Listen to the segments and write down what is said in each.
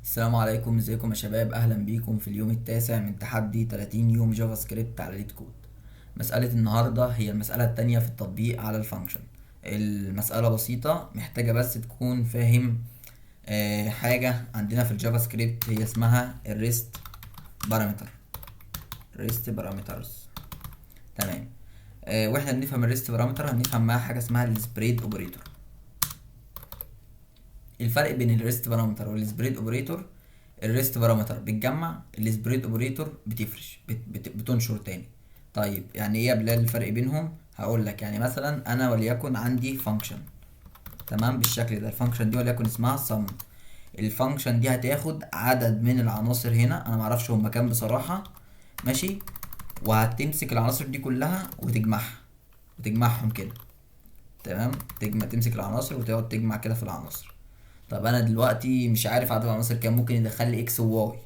السلام عليكم، ازيكم يا شباب؟ اهلا بيكم في اليوم التاسع من تحدي 30 يوم جافا سكريبت على ليد كود. مسألة النهاردة هي المسألة التانية في التطبيق على الفانكشن. المسألة بسيطة، محتاجة بس تكون فاهم حاجة عندنا في الجافا سكريبت هي اسمها الريست بارامتر. ريست بارامترز. تمام. واحنا بنفهم الريست بارامتر هنفهم معاها حاجة اسمها السبريد اوبريتور. الفرق بين الريست بارامتر والسبريد اوبريتور: الريست بارامتر بتجمع، السبريد اوبريتور بتفرش بتنشر تاني. طيب يعني ايه يا بلال الفرق بينهم؟ هقول لك. يعني مثلا انا وليكن عندي فانكشن، تمام، بالشكل ده. الفانكشن دي وليكن اسمها sum. الفانكشن دي هتاخد عدد من العناصر هنا، انا معرفش هما كام بصراحة، ماشي، وهتمسك العناصر دي كلها وتجمعهم كده. تمام، تمسك العناصر وتقعد تجمع كده في العناصر. طب انا دلوقتي مش عارف عدد العناصر كام، ممكن يدخل لي اكس وواي،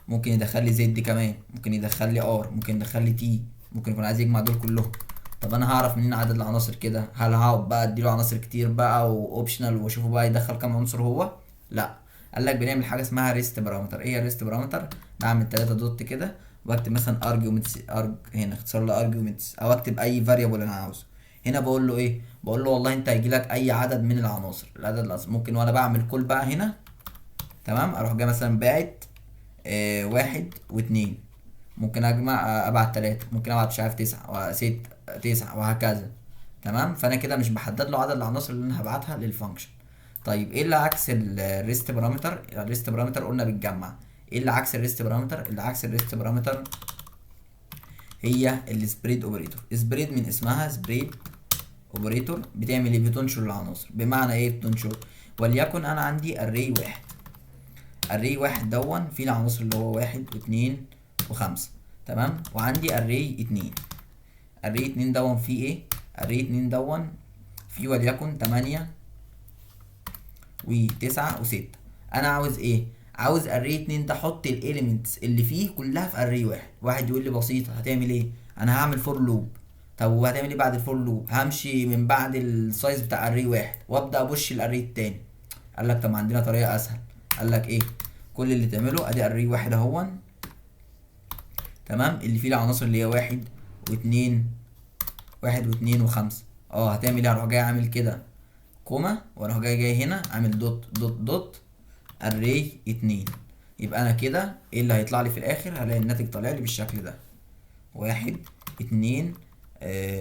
ممكن يدخل لي زد كمان، ممكن يدخل لي ار، ممكن يدخل لي تي، ممكن يكون عايز يجمع دول كلهم. طب انا هعرف منين عدد العناصر كده؟ هل هقعد بقى اديله عناصر كتير بقى واوبشنال واشوفه بقى يدخل كام عنصر هو؟ لا. قال لك بنعمل حاجه اسمها ريست بارامتر. ايه الريست بارامتر؟ بعمل 3 دوت كده واكتب مثلا ارجيومنتس، هنا اختصار لارجيومنتس، او اكتب اي فاريبل انا عاوزه. هنا بقول له ايه؟ بقول له والله انت هيجي لك اي عدد من العناصر. ممكن وانا بعمل كل بقى هنا، تمام، اروح جاي مثلا باعت واحد واتنين، ممكن اجمع ابعت تلاتة، ممكن ابعت مش عارف تسعة وست، تسعة وهكذا. تمام، فانا كده مش بحدد له عدد العناصر اللي انا هبعتها للفانكشن. طيب ايه اللي عكس الريست بارامتر؟ الريست بارامتر قلنا بتجمع. ايه اللي عكس الريست بارامتر؟ اللي عكس الريست بارامتر هي السبريد اوبريتور. سبريد من اسمها سبريد اوبريتور، بتعمل ايه؟ بتنشر العناصر. بمعنى ايه بتنشر؟ وليكن انا عندي اري واحد، اري واحد دون فيه العناصر اللي هو واحد واتنين وخمسة، تمام، وعندي اري اتنين. اري اتنين دون فيه ايه؟ اري اتنين دون فيه وليكن تمانية وتسعة وستة. انا عاوز ايه؟ عاوز اري اتنين ده احط الاليمنتس اللي فيه كلها في اري واحد. واحد يقول لي بسيطة، هتعمل ايه؟ انا هعمل فور لوب. طب وهتعمل ايه بعد الفور لوب؟ همشي من بعد السايز بتاع اري واحد وابدا ابش الاري التاني. قال لك طب ما عندنا طريقة اسهل. قال لك ايه؟ كل اللي تعمله ادي اري واحد اهون، تمام، اللي فيه العناصر اللي هي واحد واتنين، واحد واتنين وخمسة. هتعمل ايه؟ هروح جاي عامل كده كوما، واروح جاي هنا عامل دوت دوت دوت اري اتنين. يبقى انا كده ايه اللي هيطلع لي في الاخر؟ هلاقي الناتج طالع لي بالشكل ده: واحد، اتنين،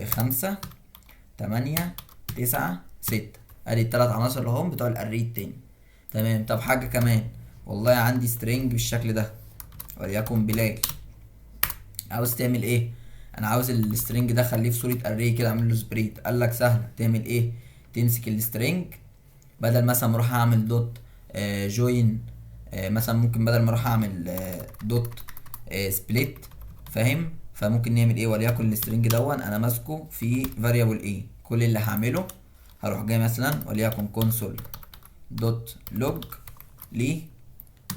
خمسة، تمانية، تسعة، ستة. ادي التلات عناصر اللي هم بتوع الاري التاني. تمام. طب حاجة كمان، والله عندي سترينج بالشكل ده وليكن بلال. عاوز تعمل ايه؟ انا عاوز السترنج ده خليه في صورة اري كده، اعمل له سبريت. قال لك سهل. تعمل ايه؟ تمسك السترنج، بدل مثلا ما اروح اعمل دوت جوين، مثلا ممكن بدل ما اروح اعمل دوت سبليت، فاهم؟ فممكن نعمل ايه؟ وليكن السترنج دون انا ماسكه في فاريبل ايه. كل اللي هعمله هروح جاي مثلا وليكن كونسول دوت لوج ليه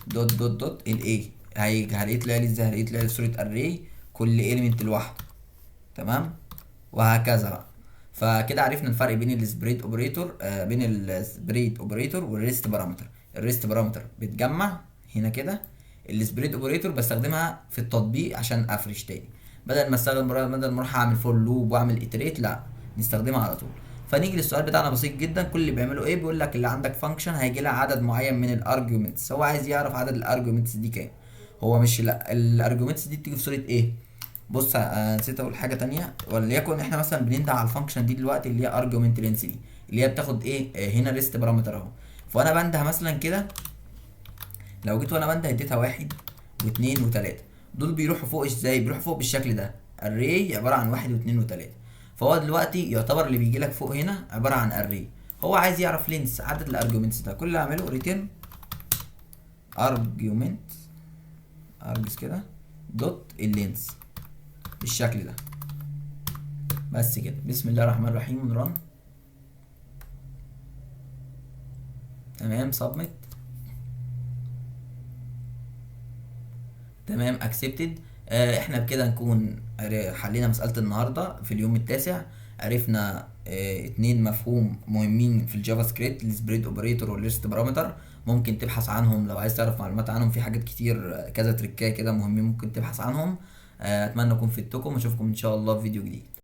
دوت دوت دوت الايه. هيطلع لي ازاي؟ هيطلع لي صورة اري كل اليمنت لوحده، تمام، وهكذا بقى. فكده عرفنا الفرق بين السبريد اوبريتور بين السبريد اوبريتور والريست بارامتر. الريست بارامتر بتجمع هنا كده، السبريد اوبريتور بستخدمها في التطبيق عشان افرش تاني. بدل ما اروح اعمل فور لوب واعمل اتريت، لا، نستخدمها على طول. فنيجي للسؤال بتاعنا بسيط جدا. كل اللي بيعمله ايه؟ بيقول لك اللي عندك فانكشن هيجي لها عدد معين من الارجيومنتس، هو عايز يعرف عدد الارجيومنتس دي كام. هو مش، لا، الارجيومنتس دي بتيجي في صورة ايه؟ بص، نسيت اقول حاجه تانية. وليكن احنا مثلا بننده على الفانكشن دي دلوقتي اللي هي ارجيومنت دي، اللي هي بتاخد ايه؟ هنا ريست بارامتر اهو. فانا بنده مثلا كده، لو جيت وانا بنده اديتها واحد واتنين وتلاته، دول بيروحوا فوق ازاي؟ بيروحوا فوق بالشكل ده. الري عباره عن واحد واتنين وتلاته. فهو دلوقتي يعتبر اللي بيجي لك فوق هنا عباره عن الري. هو عايز يعرف لينس عدد الارجيومنتس ده. كل اللي اعمله ريتيرن ارجيومنت، ارجس كده دوت اللينس بالشكل ده. بس كده. بسم الله الرحمن الرحيم ونرن. تمام، سبميت. تمام، اكسبتد. احنا بكده نكون حلينا مسألة النهاردة في اليوم التاسع. عرفنا اتنين مفهوم مهمين في الجافا سكريبت، السبريد اوبريتور والليست بارامتر. ممكن تبحث عنهم لو عايز تعرف معلومات عنهم، في حاجات كتير كذا تريكايه كده مهمين ممكن تبحث عنهم. اتمنى اكون فدتكم، اشوفكم ان شاء الله في فيديو جديد.